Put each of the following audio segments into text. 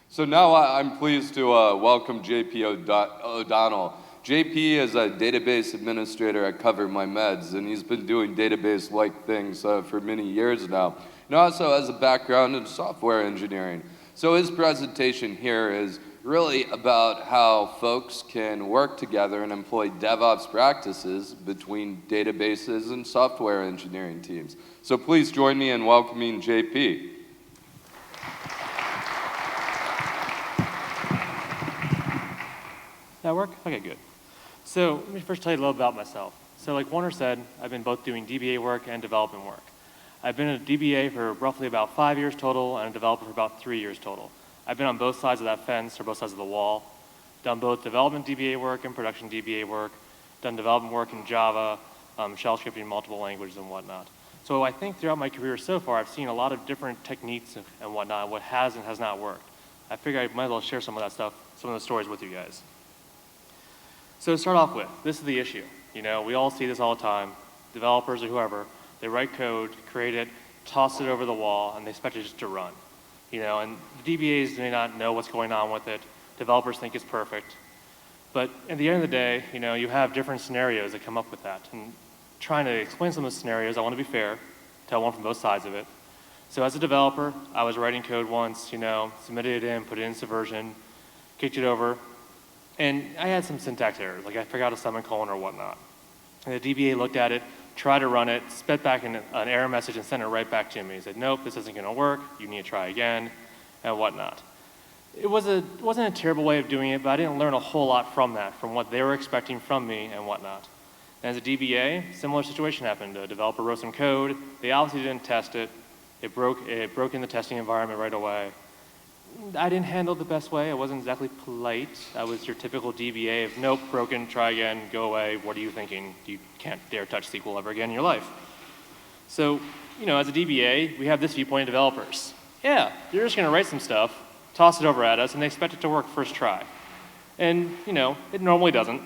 So now I'm pleased to welcome JP O'Donnell. JP is a database administrator at Cover My Meds, and he's been doing database-like things for many years now. And also has a background in software engineering. So his presentation here is really about how folks can work together and employ DevOps practices between databases and software engineering teams. So please join me in welcoming JP. That work? Okay, good. So let me first tell you a little about myself. So like Warner said, I've been both doing DBA work and development work. I've been a DBA for roughly about 5 years total and a developer for about 3 years total. I've been on both sides of that fence or both sides of the wall, done both development DBA work and production DBA work, done development work in Java, shell scripting, multiple languages and whatnot. So I think throughout my career so far, I've seen a lot of different techniques and whatnot, what has and has not worked. I figured I might as well share some of that stuff, some of the stories with you guys. So to start off with, this is the issue. You know, we all see this all the time. Developers or whoever, they write code, create it, toss it over the wall, and they expect it just to run. You know, and the DBAs may not know what's going on with it. Developers think it's perfect. But at the end of the day, you know, you have different scenarios that come up with that. And trying to explain some of those scenarios, I want to be fair, tell one from both sides of it. So as a developer, I was writing code once, you know, submitted it in, put it in Subversion, kicked it over, and I had some syntax errors, like I forgot a semicolon or whatnot. And the DBA looked at it, tried to run it, spit back an error message and sent it right back to me. He said, nope, this isn't gonna work, you need to try again, and whatnot. It wasn't a terrible way of doing it, but I didn't learn a whole lot from that, from what they were expecting from me and whatnot. And as a DBA, similar situation happened. A developer wrote some code, they obviously didn't test it, it broke in the testing environment right away. I didn't handle it the best way. I wasn't exactly polite. I was your typical DBA of, nope, broken, try again, go away. What are you thinking? You can't dare touch SQL ever again in your life. So, you know, as a DBA, we have this viewpoint of developers. Yeah, you're just gonna write some stuff, toss it over at us, and they expect it to work first try. And, you know, it normally doesn't,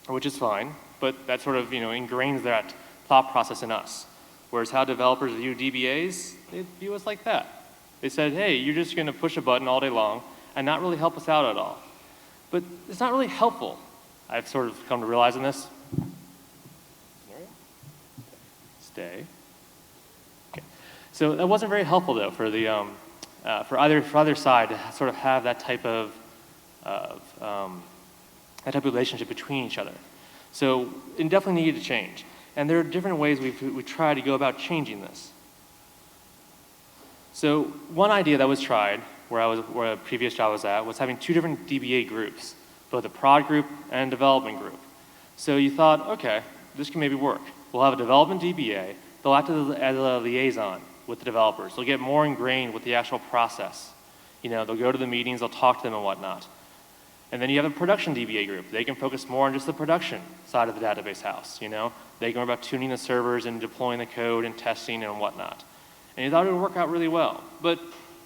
which is fine, but that sort of, you know, ingrains that thought process in us. Whereas how developers view DBAs, they view us like that. They said, hey, you're just going to push a button all day long and not really help us out at all. But it's not really helpful. I've sort of come to realize in this. Stay. Okay. So that wasn't very helpful though for the for either side to sort of have that type of relationship between each other. So it definitely needed to change. And there are different ways we try to go about changing this. So one idea that was tried, where a previous job was at, was having two different DBA groups, both a prod group and a development group. So you thought, okay, this can maybe work. We'll have a development DBA, they'll act as a liaison with the developers. They'll get more ingrained with the actual process. You know, they'll go to the meetings, they'll talk to them and whatnot. And then you have a production DBA group. They can focus more on just the production side of the database house, you know? They can worry about tuning the servers and deploying the code and testing and whatnot. And you thought it would work out really well, but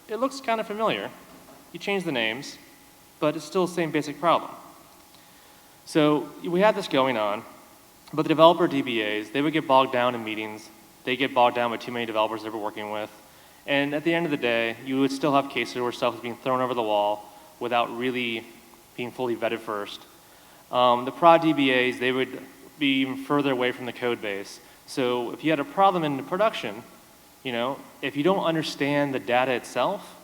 it looks kind of familiar. You change the names, but it's still the same basic problem. So we had this going on, but the developer DBAs, they would get bogged down in meetings. They get bogged down with too many developers they were working with. And at the end of the day, you would still have cases where stuff was being thrown over the wall without really being fully vetted first. The prod DBAs, they would be even further away from the code base. So if you had a problem in the production, you know, if you don't understand the data itself,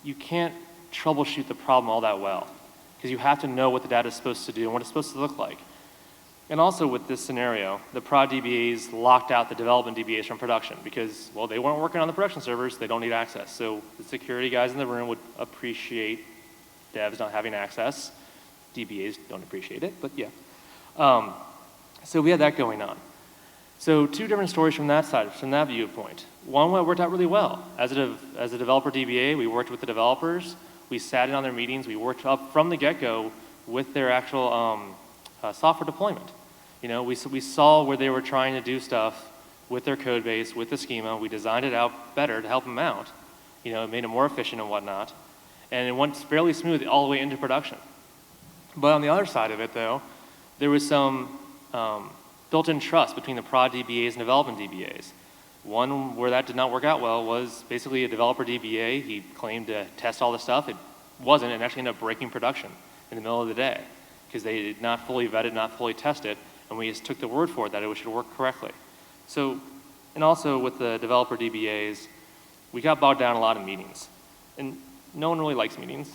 you can't troubleshoot the problem all that well, because you have to know what the data is supposed to do and what it's supposed to look like. And also with this scenario, the prod DBAs locked out the development DBAs from production because, well, they weren't working on the production servers, they don't need access. So the security guys in the room would appreciate devs not having access. DBAs don't appreciate it, but yeah. So we had that going on. So two different stories from that side, from that viewpoint. One worked out really well. As a developer DBA, we worked with the developers. We sat in on their meetings. We worked up from the get-go with their actual software deployment. You know, we saw where they were trying to do stuff with their code base, with the schema. We designed it out better to help them out. You know, it made it more efficient and whatnot. And it went fairly smooth all the way into production. But on the other side of it, though, there was some built-in trust between the prod DBAs and development DBAs. One where that did not work out well was basically a developer DBA. He claimed to test all the stuff. It wasn't, and actually ended up breaking production in the middle of the day because they did not fully vet it, not fully test it, and we just took the word for it that it should work correctly. So, and also with the developer DBAs, we got bogged down in a lot of meetings. And no one really likes meetings.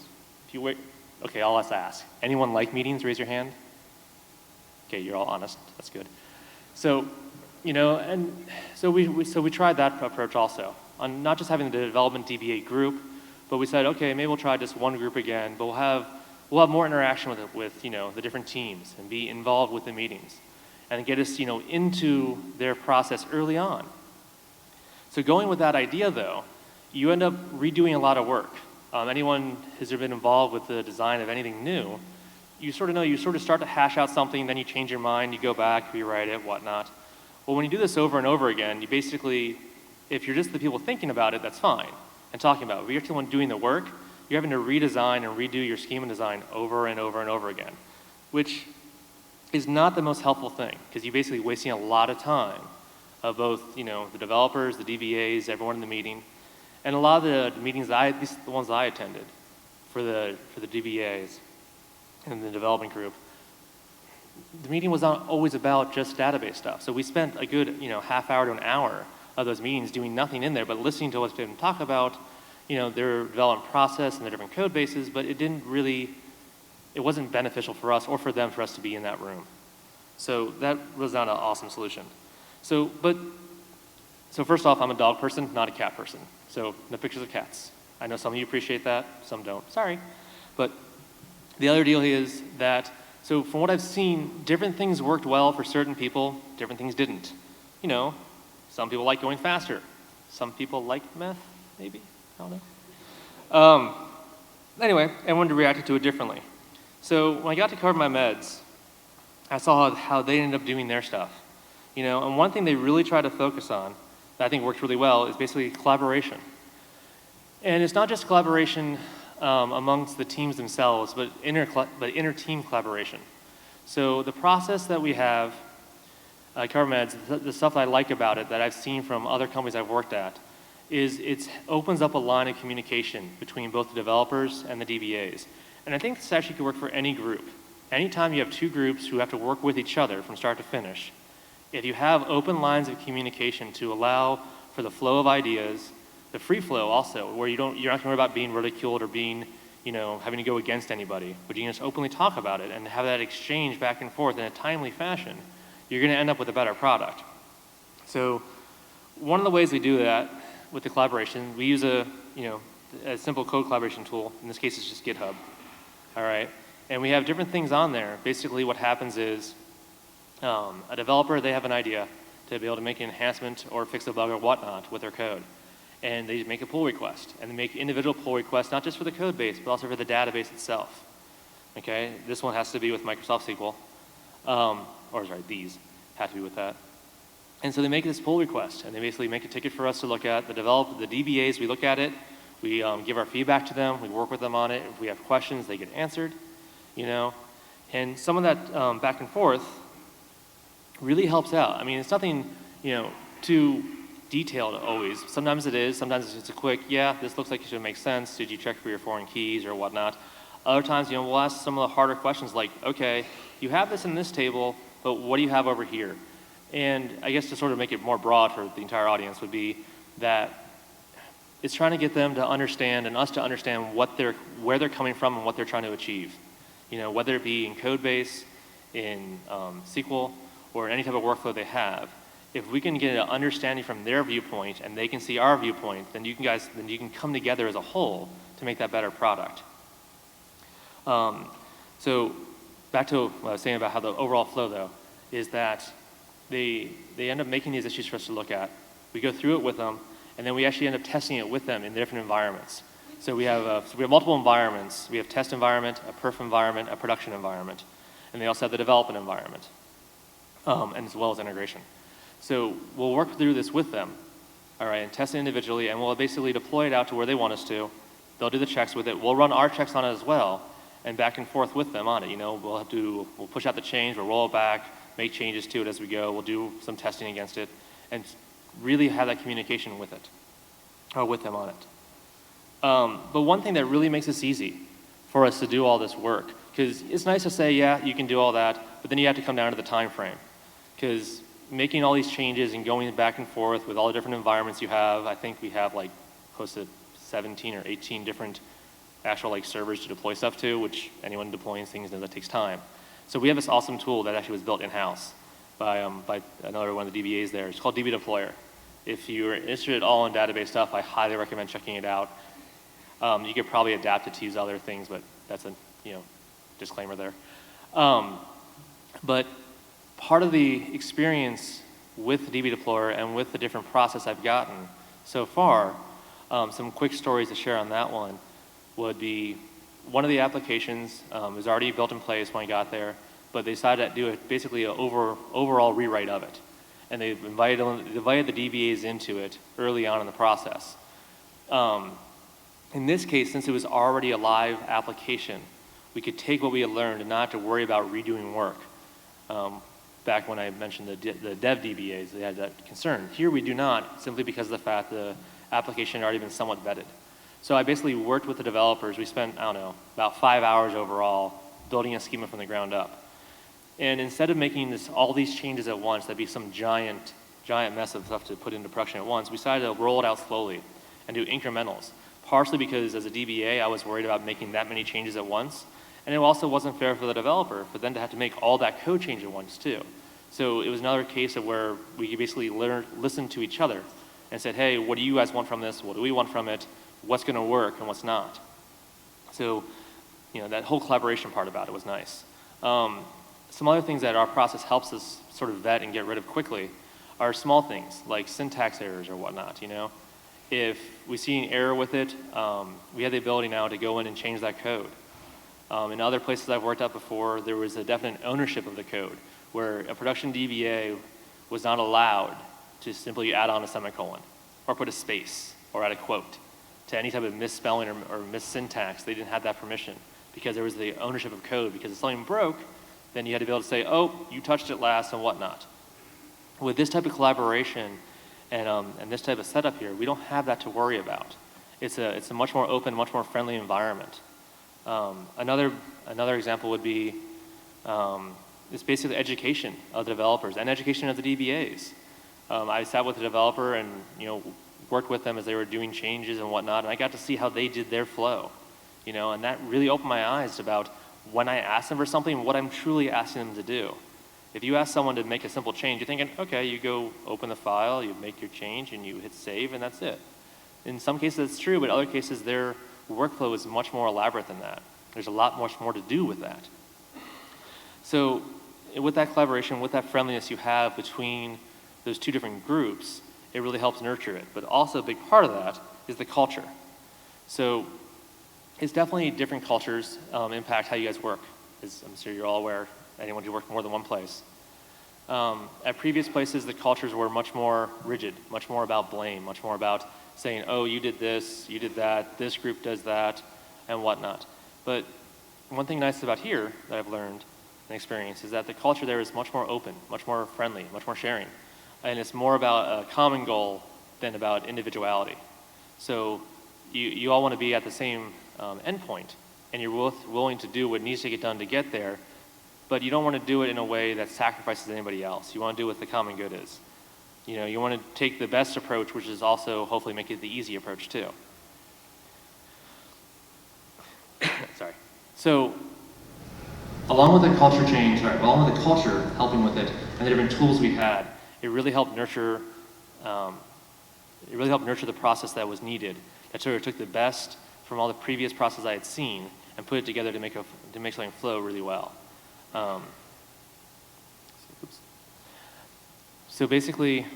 If you wait, okay, I'll ask. Anyone like meetings? Raise your hand. Okay, you're all honest. That's good. So, you know, and so we tried that approach also, on not just having the development DBA group, but we said, okay, maybe we'll try just one group again, but we'll have more interaction with it, with, you know, the different teams and be involved with the meetings and get us, you know, into their process early on. So going with that idea though, you end up redoing a lot of work. Anyone has been involved with the design of anything new, you sort of know, you sort of start to hash out something, then you change your mind, you go back, rewrite it, whatnot. Well, when you do this over and over again, you basically, if you're just the people thinking about it, that's fine, and talking about it. But you're actually the one doing the work, you're having to redesign and redo your schema design over and over and over again, which is not the most helpful thing, because you're basically wasting a lot of time of both, you know, the developers, the DBAs, everyone in the meeting, and a lot of the meetings at least the ones I attended for the DBAs and the development group, the meeting was not always about just database stuff. So we spent a good, you know, half hour to an hour of those meetings doing nothing in there, but listening to what's been talked about, you know, their development process and the different code bases, but it wasn't beneficial for us or for them for us to be in that room. So that was not an awesome solution. So first off, I'm a dog person, not a cat person. So no pictures of cats. I know some of you appreciate that, some don't, sorry. But the other deal is that, so from what I've seen, different things worked well for certain people, different things didn't. You know, some people like going faster. Some people like meth, maybe, I don't know. Anyway, everyone reacted to it differently. So when I got to cover my meds, I saw how they ended up doing their stuff. You know, and one thing they really try to focus on that I think worked really well is basically collaboration. And it's not just collaboration amongst the teams themselves, but inter-team collaboration. So the process that we have at Cover Meds, the stuff that I like about it that I've seen from other companies I've worked at, is it opens up a line of communication between both the developers and the DBAs. And I think this actually could work for any group. Anytime you have two groups who have to work with each other from start to finish, if you have open lines of communication to allow for the flow of ideas, the free flow also, where you're not going to worry about being ridiculed or being, you know, having to go against anybody, but you can just openly talk about it and have that exchange back and forth in a timely fashion, you're going to end up with a better product. So one of the ways we do that with the collaboration, we use a simple code collaboration tool. In this case, it's just GitHub. All right, and we have different things on there. Basically, what happens is a developer, they have an idea to be able to make an enhancement or fix a bug or whatnot with their code. And they make a pull request, and they make individual pull requests, not just for the code base, but also for the database itself. Okay, this one has to be with Microsoft SQL, these have to be with that. And so they make this pull request, and they basically make a ticket for us to look at. The DBAs, we look at it, we give our feedback to them, we work with them on it. If we have questions, they get answered, you know. And some of that back and forth really helps out. I mean, it's nothing, you know, too detailed always. Sometimes it is, sometimes it's just a quick, yeah, this looks like it should make sense. Did you check for your foreign keys or whatnot? Other times, you know, we'll ask some of the harder questions like, okay, you have this in this table, but what do you have over here? And I guess to sort of make it more broad for the entire audience would be that it's trying to get them to understand and us to understand where they're coming from and what they're trying to achieve. You know, whether it be in code base, in SQL, or any type of workflow they have. If we can get an understanding from their viewpoint and they can see our viewpoint, then you can come together as a whole to make that better product. So back to what I was saying about how the overall flow though, is that they end up making these issues for us to look at. We go through it with them, and then we actually end up testing it with them in different environments. So we have multiple environments. We have test environment, a perf environment, a production environment, and they also have the development environment, and as well as integration. So we'll work through this with them, all right, and test it individually, and we'll basically deploy it out to where they want us to. They'll do the checks with it. We'll run our checks on it as well, and back and forth with them on it. You know, we'll push out the change, we'll roll it back, make changes to it as we go. We'll do some testing against it, and really have that communication with it, or with them on it. But one thing that really makes this easy for us to do all this work. Because it's nice to say, yeah, you can do all that, but then you have to come down to the time frame. Because making all these changes and going back and forth with all the different environments you have, I think we have like close to 17 or 18 different actual like servers to deploy stuff to, which anyone deploying things knows that takes time. So we have this awesome tool that actually was built in-house by another one of the DBAs there. It's called DB Deployer. If you're interested at all in database stuff, I highly recommend checking it out. You could probably adapt it to use other things, but that's a disclaimer there. But part of the experience with DB Deployer and with the different process I've gotten so far, some quick stories to share on that one would be one of the applications was already built in place when I got there, but they decided to do basically an overall rewrite of it. And they invited the DBAs into it early on in the process. In this case, since it was already a live application, we could take what we had learned and not have to worry about redoing work. Back when I mentioned the dev DBAs, they had that concern. Here we do not, simply because of the fact the application had already been somewhat vetted. So I basically worked with the developers. We spent, I don't know, about 5 hours overall building a schema from the ground up. And instead of making all these changes at once, that'd be some giant mess of stuff to put into production at once, we decided to roll it out slowly and do incrementals. Partially because as a DBA, I was worried about making that many changes at once. And it also wasn't fair for the developer for them to have to make all that code change at once too. So it was another case of where we could basically listen to each other and said, hey, what do you guys want from this? What do we want from it? What's going to work and what's not? So, that whole collaboration part about it was nice. Some other things that our process helps us sort of vet and get rid of quickly are small things like syntax errors or whatnot, If we see an error with it, we have the ability now to go in and change that code. In other places I've worked at before, there was a definite ownership of the code where a production DBA was not allowed to simply add on a semicolon or put a space or add a quote to any type of misspelling or missyntax. They didn't have that permission because there was the ownership of code. Because if something broke, then you had to be able to say, oh, you touched it last and whatnot. With this type of collaboration and this type of setup here, we don't have that to worry about. It's a much more open, much more friendly environment. Another example would be it's basically education of the developers and education of the DBAs. I sat with the developer and worked with them as they were doing changes and whatnot, and I got to see how they did their flow, and that really opened my eyes about when I ask them for something, what I'm truly asking them to do. If you ask someone to make a simple change, you're thinking, okay, you go open the file, you make your change, and you hit save, and that's it. In some cases it's true, but other cases their workflow is much more elaborate than that. There's a lot much more to do with that. So with that collaboration, with that friendliness you have between those two different groups, it really helps nurture it. But also a big part of that is the culture. So it's definitely different cultures impact how you guys work. As I'm sure you're all aware, anyone who worked more than one place. At previous places, the cultures were much more rigid, much more about blame, much more about saying, oh, you did this, you did that, this group does that, and whatnot. But one thing nice about here that I've learned and experienced is that the culture there is much more open, much more friendly, much more sharing. And it's more about a common goal than about individuality. So you all want to be at the same endpoint, and you're both willing to do what needs to get done to get there, but you don't want to do it in a way that sacrifices anybody else. You want to do what the common good is. You want to take the best approach, which is also hopefully make it the easy approach too. Sorry. So, along with the culture change, or along with the culture helping with it, and the different tools we had, it really helped nurture. The process that was needed. That sort of took the best from all the previous processes I had seen and put it together to make something flow really well. So basically,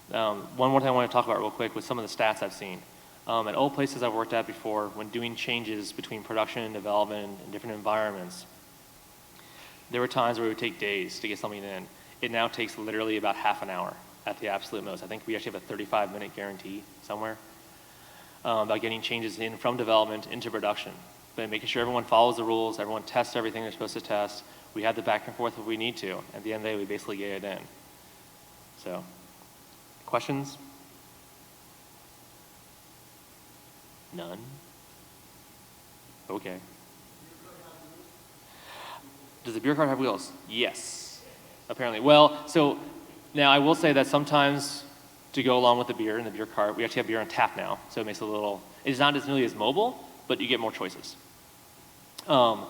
one more thing I want to talk about real quick with some of the stats I've seen. At all places I've worked at before, when doing changes between production and development in different environments, there were times where it would take days to get something in. It now takes literally about half an hour at the absolute most. I think we actually have a 35-minute guarantee somewhere about getting changes in from development into production. But making sure everyone follows the rules, everyone tests everything they're supposed to test. We have the back and forth if we need to. At the end of the day, we basically get it in. So, questions? None? Okay. Does the beer cart have wheels? Yes, apparently. Well, so now I will say that sometimes to go along with the beer in the beer cart, we actually have beer on tap now, so it makes it a little, it's not as nearly as mobile, but you get more choices. So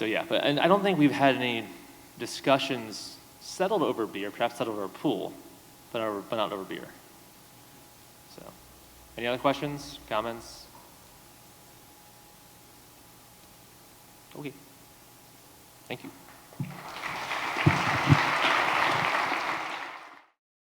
yeah, and I don't think we've had any discussions settled over beer, perhaps settled over pool, but not over beer. So, any other questions, comments? Okay, thank you.